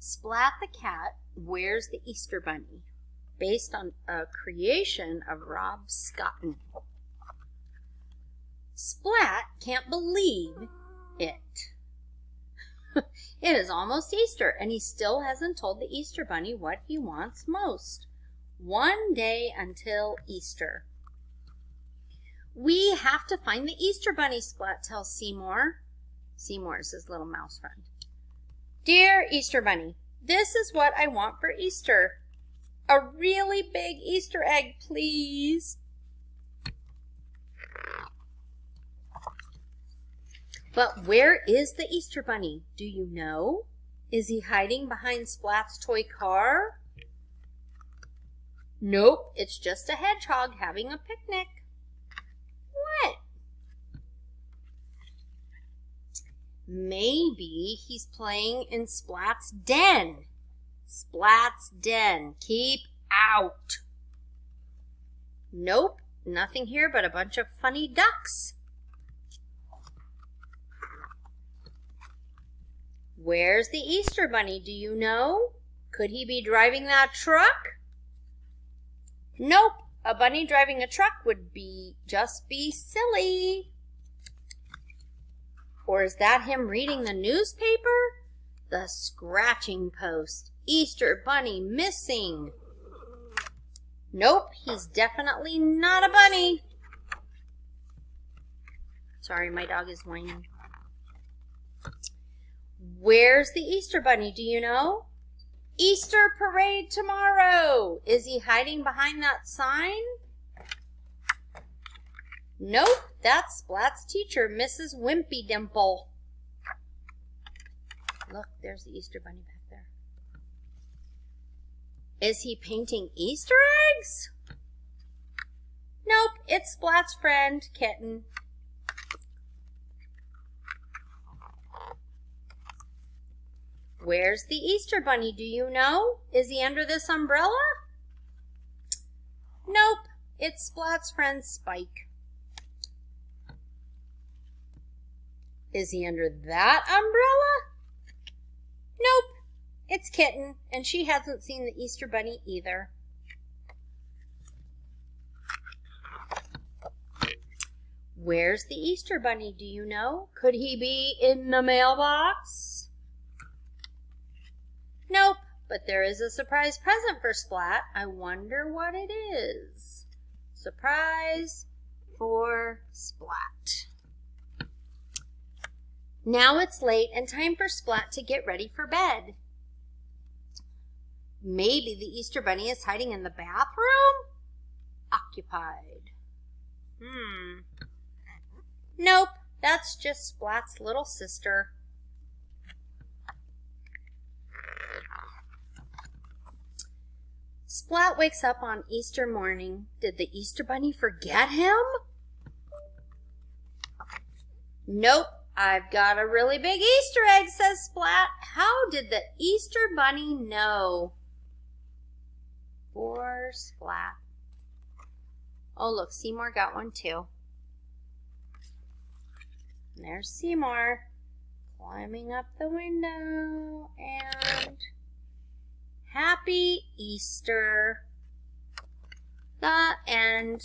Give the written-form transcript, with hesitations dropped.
Splat the cat wears the Easter bunny, based on a creation of Rob Scotton. Splat can't believe it. It is almost Easter, and he still hasn't told the Easter bunny what he wants most. One day until Easter. We have to find the Easter bunny, Splat tells Seymour. Seymour is his little mouse friend. Dear Easter bunny, this is what I want for Easter. A really big Easter egg, please. But where is the Easter bunny? Do you know? Is he hiding behind Splat's toy car? Nope, it's just a hedgehog having a picnic. What? Maybe he's playing in Splat's den. Splat's den. Keep out. Nope, nothing here but a bunch of funny ducks. Where's the Easter bunny? Do you know? Could he be driving that truck? Nope, a bunny driving a truck would just be silly. Or is that him reading the newspaper? The scratching post. Easter bunny missing. Nope, he's definitely not a bunny. Sorry, my dog is whining. Where's the Easter bunny? Do you know? Easter parade tomorrow. Is he hiding behind that sign? Nope, that's Splat's teacher, Mrs. Wimpy Dimple. Look, there's the Easter bunny back there. Is he painting Easter eggs? Nope, it's Splat's friend, Kitten. Where's the Easter bunny? Do you know? Is he under this umbrella? Nope, it's Splat's friend, Spike. Is he under that umbrella? Nope, it's Kitten, and she hasn't seen the Easter bunny either. Where's the Easter bunny? Do you know? Could he be in the mailbox? Nope, but there is a surprise present for Splat. I wonder what it is. Surprise for Splat. Now it's late and time for Splat to get ready for bed. Maybe the Easter bunny is hiding in the bathroom? Occupied. Nope, that's just Splat's little sister. Splat wakes up on Easter morning. Did the Easter bunny forget him? Nope, I've got a really big Easter egg, says Splat. How did the Easter bunny know? Poor Splat. Oh, look, Seymour got one too. And there's Seymour climbing up the window, and Happy Easter. The end.